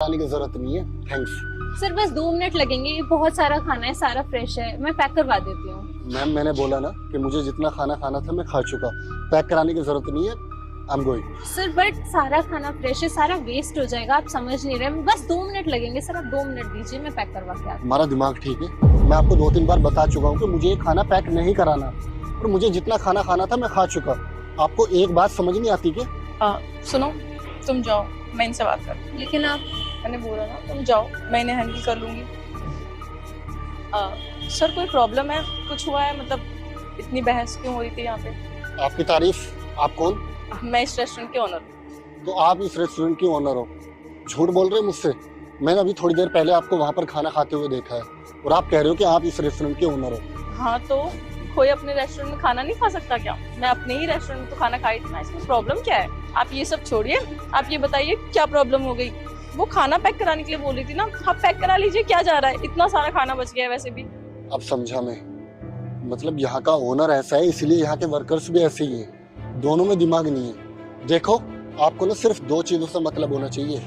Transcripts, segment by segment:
आने की जरूरत नहीं है, थैंक्स। सर बस 2 मिनट लगेंगे, ये बहुत सारा खाना है, सारा फ्रेश है, मैं पैक करवा देती हूँ। मैम मैंने बोला ना कि मुझे जितना खाना खाना था मैं खा चुका, पैक कराने की जरूरत नहीं है, I am going. Sir but सारा खाना फ्रेश है, सारा वेस्ट हो जाएगा, आप समझ नहीं रहे, बस 2 मिनट लगेंगे सर, आप 2 मिनट दीजिए, मैं पैक करवा के आती हूँ। हमारा दिमाग ठीक है, मैं आपको 2-3 बार बता चुका हूँ कि मुझे ये खाना पैक नहीं कराना, और मुझे जितना खाना खाना था मैं खा चुका। आपको एक बात समझ नहीं आती क्या? सुनो, तुम जाओ, मैं इनसे बात करती लेकिन आप हूँ। मैंने बोला ना तुम जाओ, मैं इन्हें हैंडल कर लूंगी। सर कोई प्रॉब्लम है, कुछ हुआ है, मतलब इतनी बहस क्यों हो रही थी यहाँ पे? आपकी तारीफ, आप कौन? मैं इस रेस्टोरेंट के ओनर हूँ। तो आप इस रेस्टोरेंट की ओनर हो, झूठ बोल रहे हो मुझसे? मैंने अभी थोड़ी देर पहले आपको वहाँ पर खाना खाते हुए देखा है, और आप कह रहे हो कि आप इस रेस्टोरेंट के ओनर हो। हाँ तो कोई अपने रेस्टोरेंट में खाना नहीं खा सकता क्या? मैं अपने ही रेस्टोरेंट में तो खाना खाई थी ना, इसमें प्रॉब्लम क्या है? आप ये सब छोड़िए, आप ये बताइए क्या प्रॉब्लम हो गई? वो खाना पैक कराने के लिए बोल रही थी ना, आप पैक करा लीजिए, क्या जा रहा है? इतना सारा खाना बच गया है वैसे भी। अब समझा मैं, मतलब यहाँ का ओनर ऐसा है इसलिए यहाँ के वर्कर्स भी ऐसे ही हैं, दोनों में दिमाग नहीं है। देखो, आपको ना सिर्फ 2 चीजों से मतलब होना चाहिए,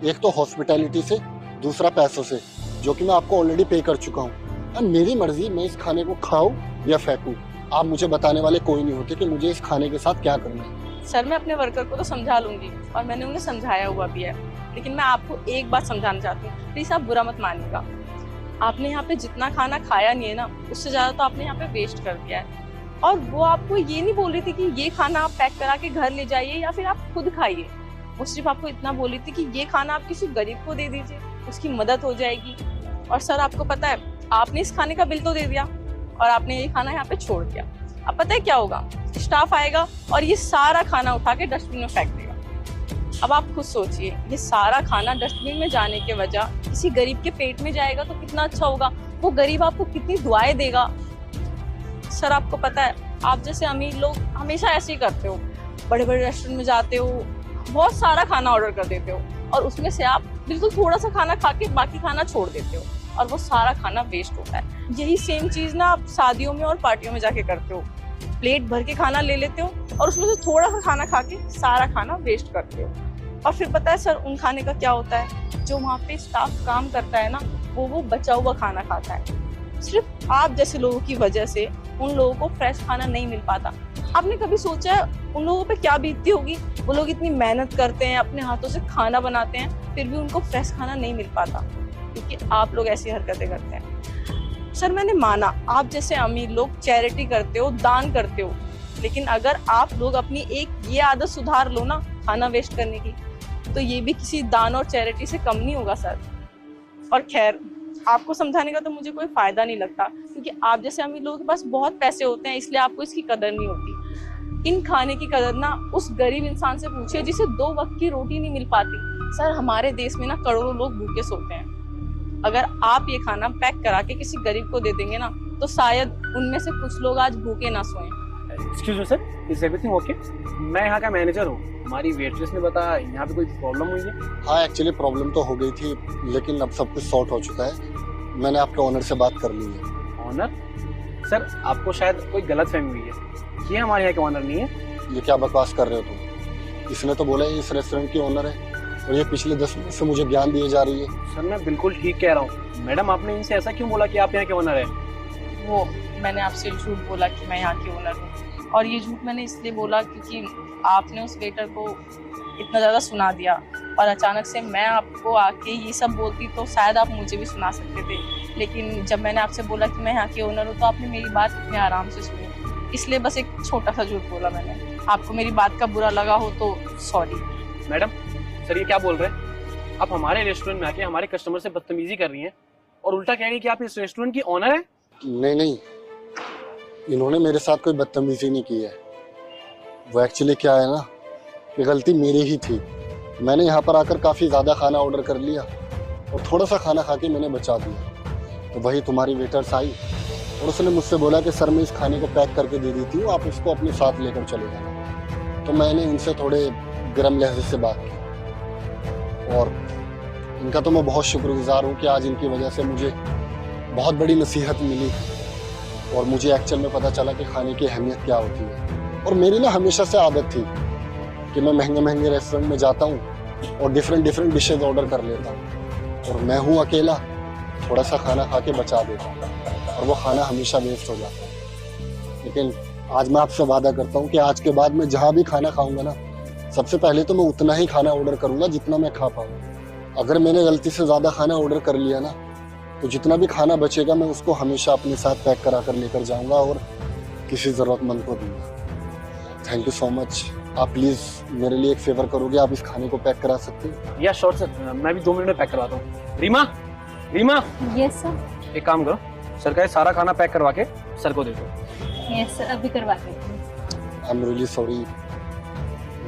एक तो हॉस्पिटैलिटी से, दूसरा पैसों से, जो कि मैं आपको ऑलरेडी पे कर चुका हूँ। अब मेरी मर्जी, मैं इस खाने को खाऊं या फेंकूं, आप मुझे बताने वाले कोई नहीं होते कि मुझे इस खाने के साथ क्या करना है। सर मैं अपने वर्कर को तो समझा लूंगी, और मैंने उन्हें समझाया हुआ भी है, लेकिन मैं आपको एक बात समझाना चाहती हूँ, प्लीज आप बुरा मत मानिएगा। आपने यहाँ पे जितना खाना खाया नहीं है ना, उससे ज्यादा तो आपने यहाँ पे वेस्ट कर दिया है। और वो आपको ये नहीं बोल रही थी कि ये खाना आप पैक करा के घर ले जाइए या फिर आप खुद खाइए, वो सिर्फ आपको इतना बोल रही थी कि ये खाना आप किसी गरीब को दे दीजिए, उसकी मदद हो जाएगी। और सर आपको पता है, आपने इस खाने का बिल तो दे दिया और आपने ये खाना यहाँ पे छोड़ दिया। अब पता है क्या होगा? स्टाफ आएगा और ये सारा खाना उठा के डस्टबिन में फेंक देगा। अब आप खुद सोचिए, ये सारा खाना डस्टबिन में जाने के वजह किसी गरीब के पेट में जाएगा तो कितना अच्छा होगा, वो गरीब आपको कितनी दुआएं देगा। सर आपको पता है, आप जैसे अमीर लोग हमेशा ऐसे ही करते हो, बड़े बड़े रेस्टोरेंट में जाते हो, बहुत सारा खाना ऑर्डर कर देते हो, और उसमें से आप बिल्कुल थोड़ा सा खाना खा के बाकी खाना छोड़ देते हो, और वो सारा खाना वेस्ट होता है। यही सेम चीज ना आप शादियों में और पार्टियों में जाके करते हो, प्लेट भर के खाना ले लेते हो और उसमें से थोड़ा सा खाना खा के सारा खाना वेस्ट करते हो। और फिर पता है सर, उन खाने का क्या होता है? जो वहाँ पे स्टाफ काम करता है ना, वो बचा हुआ खाना खाता है। सिर्फ आप जैसे लोगों की वजह से उन लोगों को फ्रेश खाना नहीं मिल पाता। आपने कभी सोचा है उन लोगों पे क्या बीतती होगी? वो लोग इतनी मेहनत करते हैं, अपने हाथों से खाना बनाते हैं, फिर भी उनको फ्रेश खाना नहीं मिल पाता, क्योंकि आप लोग ऐसी हरकतें करते हैं। सर मैंने माना आप जैसे अमीर लोग चैरिटी करते हो, दान करते हो, लेकिन अगर आप लोग अपनी एक ये आदत सुधार लो ना, खाना वेस्ट करने की, तो ये भी किसी दान और चैरिटी से कम नहीं होगा सर। और खैर, आपको समझाने का तो मुझे कोई फायदा नहीं लगता, क्योंकि आप जैसे अमीर लोगों के पास बहुत पैसे होते हैं, इसलिए आपको इसकी कदर नहीं होती। इन खाने की कदर ना उस गरीब इंसान से पूछिए जिसे 2 वक्त की रोटी नहीं मिल पाती। सर हमारे देश में ना करोड़ों लोग भूखे सोते हैं, अगर आप ये खाना पैक करा के किसी गरीब को दे देंगे ना, तो शायद उनमें से कुछ लोग आज भूखे ना सोएं। Excuse me sir, is everything okay? मैं यहाँ का मैनेजर हूँ, हमारी वेट्रेस ने बताया यहाँ पे कोई प्रॉब्लम हुई है। हाँ, एक्चुअली प्रॉब्लम तो हो गई थी, लेकिन अब सब कुछ सॉर्ट हो चुका है। मैंने आपके ओनर से बात कर ली है। ऑनर? सर आपको शायद कोई गलत फहमी हुई है, ये हमारे यहाँ के ऑनर नहीं है। ये क्या बकवास कर रहे हो तुम? इसने तो बोला इस रेस्टोरेंट की ओनर है, और ये पिछले 10 मिनट से मुझे ज्ञान दिए जा रही है। सर मैं बिल्कुल ठीक कह रहा हूँ। मैडम आपने इनसे ऐसा क्यों बोला कि आप यहाँ के ओनर है? वो मैंने आपसे झूठ बोला कि मैं यहाँ की ओनर हूँ, और ये झूठ मैंने इसलिए बोला क्योंकि आपने उस वेटर को इतना ज़्यादा सुना दिया, और अचानक से मैं आपको आके ये सब बोलती तो शायद आप मुझे भी सुना सकते थे। लेकिन जब मैंने आपसे बोला कि मैं यहाँ की ओनर हूँ, तो आपने मेरी बात इतने आराम से सुनी, इसलिए बस एक छोटा सा झूठ बोला मैंने। आपको मेरी बात का बुरा लगा हो तो सॉरी। मैडम सर ये क्या बोल रहे हैं? आप हमारे रेस्टोरेंट में आके हमारे कस्टमर से बदतमीजी कर रही हैं और उल्टा कह रही हैं कि आप इस रेस्टोरेंट की ऑनर है। नहीं, इन्होंने मेरे साथ कोई बदतमीजी नहीं की है। वो एक्चुअली क्या है ना कि गलती मेरी ही थी। मैंने यहाँ पर आकर काफ़ी ज़्यादा खाना ऑर्डर कर लिया और थोड़ा सा खाना खा के मैंने बचा दिया। तो वही तुम्हारी वेटर्स आई और उसने मुझसे बोला कि सर मैं इस खाने को पैक करके दे दी थी, आप इसको अपने साथ लेकर चले जाना। तो मैंने इनसे थोड़े गर्म लहजे से बात की, और इनका तो मैं बहुत शुक्रगुजार हूँ कि आज इनकी वजह से मुझे बहुत बड़ी नसीहत मिली और मुझे एक्चुअल में पता चला कि खाने की अहमियत क्या होती है। और मेरी ना हमेशा से आदत थी कि मैं महंगे महंगे रेस्टोरेंट में जाता हूँ और डिफरेंट डिफरेंट डिशेज ऑर्डर कर लेता हूँ, और मैं हूँ अकेला, थोड़ा सा खाना खा के बचा देता हूँ और वो खाना हमेशा वेस्ट हो जाता है। लेकिन आज मैं आपसे वादा करता हूँ कि आज के बाद मैं जहाँ भी खाना खाऊंगा ना, सबसे पहले तो मैं उतना ही खाना ऑर्डर करूंगा जितना मैं खा पाऊँ। अगर मैंने गलती से ज़्यादा खाना ऑर्डर कर लिया ना, तो जितना भी खाना बचेगा मैं उसको हमेशा अपने साथ पैक करा कर लेकर जाऊंगा और किसी ज़रूरतमंद को दूंगा। Thank you so much. आप प्लीज़ मेरे लिए एक फेवर करोगे, आप इस खाने को पैक करा सकते हैं? या शॉर्ट सर, मैं भी 2 मिनट में पैक करवाता हूँ। Reema, Reema, yes sir. एक काम करो, सर का ये सारा खाना पैक करवा के सर को दे दो। यस सर, अभी करवा देती हूँ। आई एम रियली सॉरी,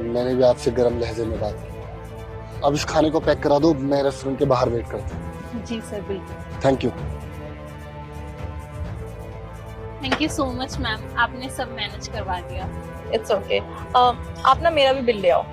मैंने भी आपसे गर्म लहजे में बात की। अब इस खाने को पैक करा दो, मैं रेस्टोरेंट के बाहर वेट करता हूँ। जी सर, बिल्कुल। Thank you. Thank you so much ma'am, आपने सब मैनेज करवा दिया। It's okay. आप ना मेरा भी बिल ले आओ।